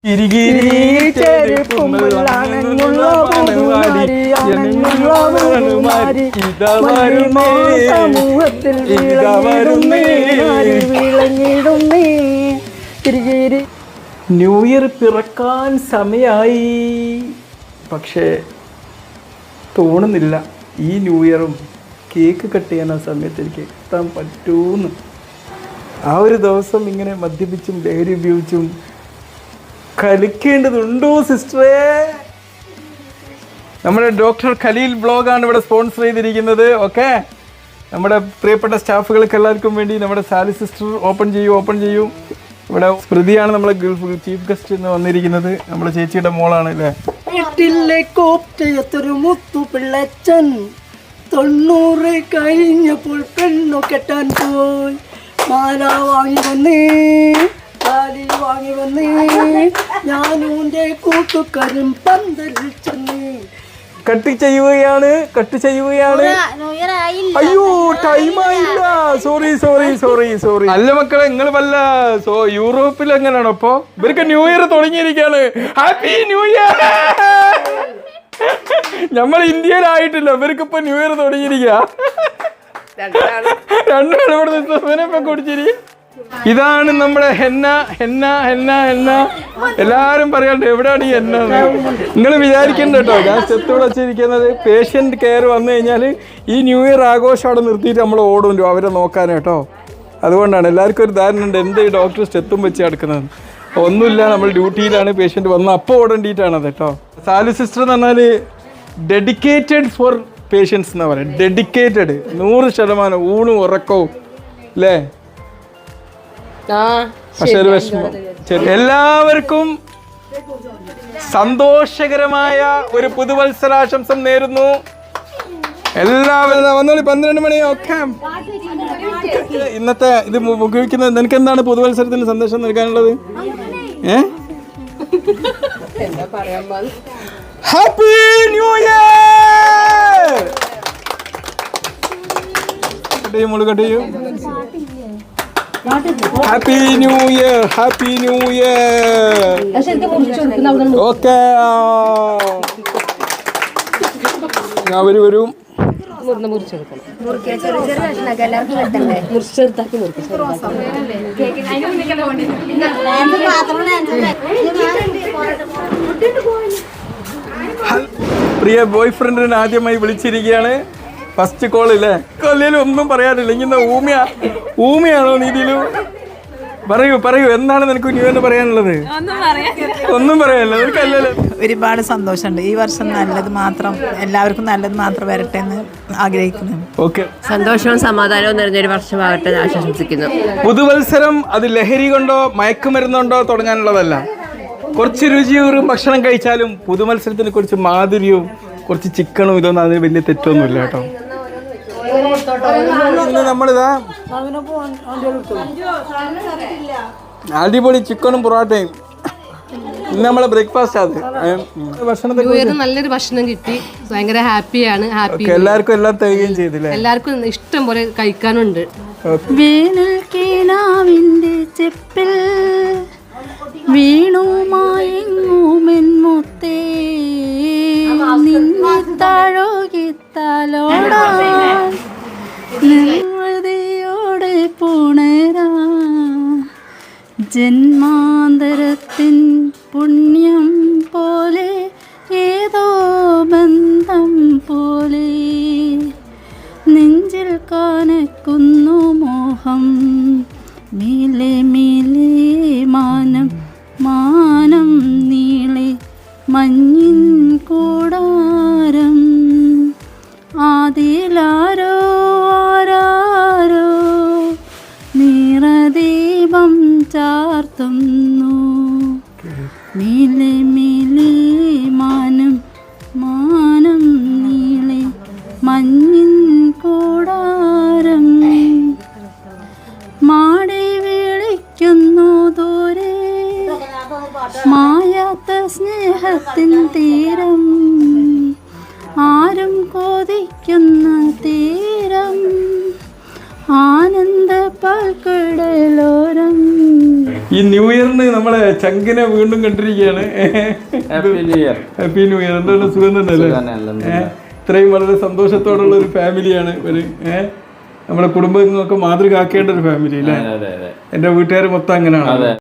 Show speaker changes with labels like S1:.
S1: New year പിറക്കാൻ സമയമായി. പക്ഷേ തോന്നുന്നില്ല ഈ ന്യൂ ഇയറും കേക്ക് കട്ട് ചെയ്യാൻ ആ സമയത്ത് എനിക്ക് എത്താൻ പറ്റൂന്ന്. ആ ഒരു ദിവസം ഇങ്ങനെ മദ്യപിച്ചും ലഹരി ഉപയോഗിച്ചും കളിക്കേണ്ടതുണ്ടോ സിസ്റ്ററേ? നമ്മുടെ ഡോക്ടർ ഖലീൽ ബ്ലോഗാണ് ഇവിടെ സ്പോൺസർ ചെയ്തിരിക്കുന്നത്. ഓക്കെ, നമ്മുടെ പ്രിയപ്പെട്ട സ്റ്റാഫുകൾക്ക് എല്ലാവർക്കും വേണ്ടി നമ്മുടെ സാലി സിസ്റ്റർ ഓപ്പൺ ചെയ്യും. ഇവിടെ സ്മൃതിയാണ് നമ്മളെ ഗൾഫ് ചീഫ് ഗസ്റ്റ് എന്ന് വന്നിരിക്കുന്നത്. നമ്മുടെ ചേച്ചിയുടെ മോളാണ് അല്ലേ.
S2: വീട്ടിലെ കോപ്റ്റയത്തൊരു മുത്തു പിള്ളച്ചൻ 90 കഴിഞ്ഞപ്പോൾ പെണ്ണു കെട്ടാൻ പോയി. മാല വാങ്ങി വന്നേ, താലി വാങ്ങി വന്നേ, ഞാനൂന്റെ കൂട്ടുകാരും പന്തലിൽ ചെന്നേ.
S1: കട്ട് ചെയ്യുകയാണ്. അയ്യോ, ടൈമായില്ല. സോറി. അല്ല മക്കളെ, നിങ്ങൾ വല്ല യൂറോപ്പിൽ എങ്ങനെയാണോ? അപ്പൊ ഇവർക്ക് ന്യൂ ഇയർ തുടങ്ങിയിരിക്കുകയാണ്. Happy new year. നമ്മൾ ഇന്ത്യയിലായിട്ടില്ല, ഇവർക്കിപ്പോ ന്യൂ ഇയർ തുടങ്ങിയിരിക്കുക. രണ്ടാളും ഇവിടെ കുടിച്ചിരി. ഇതാണ് നമ്മുടെ ഹെന്ന. എല്ലാരും പറയാണ്ട് എവിടെയാണ് ഈ ഹെന്ന? നിങ്ങൾ വിചാരിക്കണ്ട കേട്ടോ, ഞാൻ ചെത്തോടെ വെച്ചിരിക്കുന്നത് പേഷ്യന്റ് കെയർ വന്നു കഴിഞ്ഞാൽ ഈ ന്യൂ ഇയർ ആഘോഷം അവിടെ നിർത്തിയിട്ട് നമ്മൾ ഓടും അവരെ നോക്കാൻ കേട്ടോ. അതുകൊണ്ടാണ് എല്ലാവർക്കും ഒരു ധാരണ ഉണ്ട് എന്താ ഈ ഡോക്ടർ സ്റ്റെത്തും വെച്ച് കിടക്കുന്നത്. ഒന്നുമില്ല, നമ്മൾ ഡ്യൂട്ടിയിലാണ്, പേഷ്യന്റ് വന്ന് അപ്പോൾ ഓടേണ്ടിയിട്ടാണത് കേട്ടോ. സാലി സിസ്റ്റർ എന്ന് പറഞ്ഞാൽ ഡെഡിക്കേറ്റഡ് ഫോർ പേഷ്യൻസ് എന്നാ പറയുക. ഡെഡിക്കേറ്റഡ് 100% ഊണും ഉറക്കവും അല്ലേ. പക്ഷെ ഒരു വിഷമം, എല്ലാവർക്കും സന്തോഷകരമായ ഒരു പുതുവത്സരാശംസ നേരുന്നു. എല്ലാവരും വന്നോളി. 12 മണി. ഓക്കെ, ഇന്നത്തെ ഇത് ഉപയോഗിക്കുന്നത്. നിനക്ക് എന്താണ് പുതുവത്സരത്തിന് സന്ദേശം നൽകാനുള്ളത്? Happy new year. കട്ടിയും ഹാപ്പി ന്യൂ ഇയർ. ഓക്കെ, അവര് വരും. പ്രിയ ബോയ് ഫ്രണ്ടിനെ ആദ്യമായി വിളിച്ചിരിക്കുകയാണ്. ഫസ്റ്റ് കോൾ ഇല്ലേ? കൊല്ലേലും ഒന്നും പറയാനില്ല. ഇങ്ങനെ ഊമയാണോ നീതിയിലു? പറയൂ എന്താണ് നിനക്ക് ന്യൂ ഇയറിന് പറയാനുള്ളത്? ഒന്നും പറയാനില്ല. നിനക്കല്ലല്ലോ.
S3: ഒരുപാട് സന്തോഷമുണ്ട്. ഈ വർഷം നല്ലത് മാത്രം, എല്ലാവർക്കും നല്ലത് മാത്രം വരട്ടെ എന്ന് ആഗ്രഹിക്കുന്നു.
S1: ഓക്കെ,
S4: സന്തോഷവും സമാധാനവും നിറഞ്ഞൊരു വർഷമാകട്ടെ ആശംസിക്കുന്നു.
S1: പുതുവത്സരം അത് ലഹരി കൊണ്ടോ മയക്കുമരുന്നുകൊണ്ടോ തുടങ്ങാനുള്ളതല്ല. കുറച്ച് രുചിയൂറും ഭക്ഷണം കഴിച്ചാലും പുതുമത്സരത്തിന് കുറച്ച് മാധുര്യവും കുറച്ച് ചിക്കനും ഇതൊന്നും അതിന് വലിയ തെറ്റൊന്നുമില്ല കേട്ടോ. ഇന്ന് നമ്മളിതാ അടിപൊളി ചിക്കനും പൊറോട്ടയും ഇന്ന് നമ്മളെ ബ്രേക്ക്ഫാസ്റ്റ്. അത്
S4: നല്ലൊരു ഭക്ഷണം കിട്ടി, ഭയങ്കര ഹാപ്പിയാണ്.
S1: എല്ലാവർക്കും എല്ലാം തികയും ചെയ്തില്ലേ?
S4: എല്ലാവർക്കും ഇഷ്ടം പോലെ കഴിക്കാനുണ്ട്.
S2: വേനൽ കിനാവിന്റെ ചെപ്പിൽ വീണുമായെങ്ങുമെന്മുത്തേ നിന്നെ തഴുകിത്തലോടാൻ നിർവൃതിയോടെ പുണരാ ജന്മാന്തരത്തിൻ പുണ്യം പോലെ ഏതോ ബന്ധം പോലെ നെഞ്ചിൽ കാനക്കുന്നു മോഹം മീലെ മീലെ മാനം മാനം നീളെ മഞ്ഞിൻ കൂടാരം ആദിലാരോ ആരാരോ നിറദീപം ചാർത്തുന്നു മീലെ മീലെ മാനം മാനം നീളെ മഞ്ഞിൻ കൂടാരം മാടി വിളിക്കുന്നു ദൂരെ മായാത്ത സ്നേഹത്തിൻ തീരം ആരും കൊതിക്കുന്ന തീരം ആനന്ദ പാൽക്കടലോരം.
S1: ഈ ന്യൂ ഇയറിന് നമ്മൾ നമ്മളെ ചങ്കിനെ വീണ്ടും കണ്ടിരിക്കുകയാണ്. Happy new year. എന്താണ് സുഖം തന്നെയല്ലേ? ഇത്രയും വളരെ സന്തോഷത്തോടുള്ള ഒരു ഫാമിലിയാണ് ഇവര്. നമ്മുടെ കുടുംബങ്ങൾക്ക് മാതൃകയാക്കേണ്ട ഒരു ഫാമിലി അല്ലേ? എന്റെ വീട്ടുകാർ മൊത്തം അങ്ങനെയാണ്.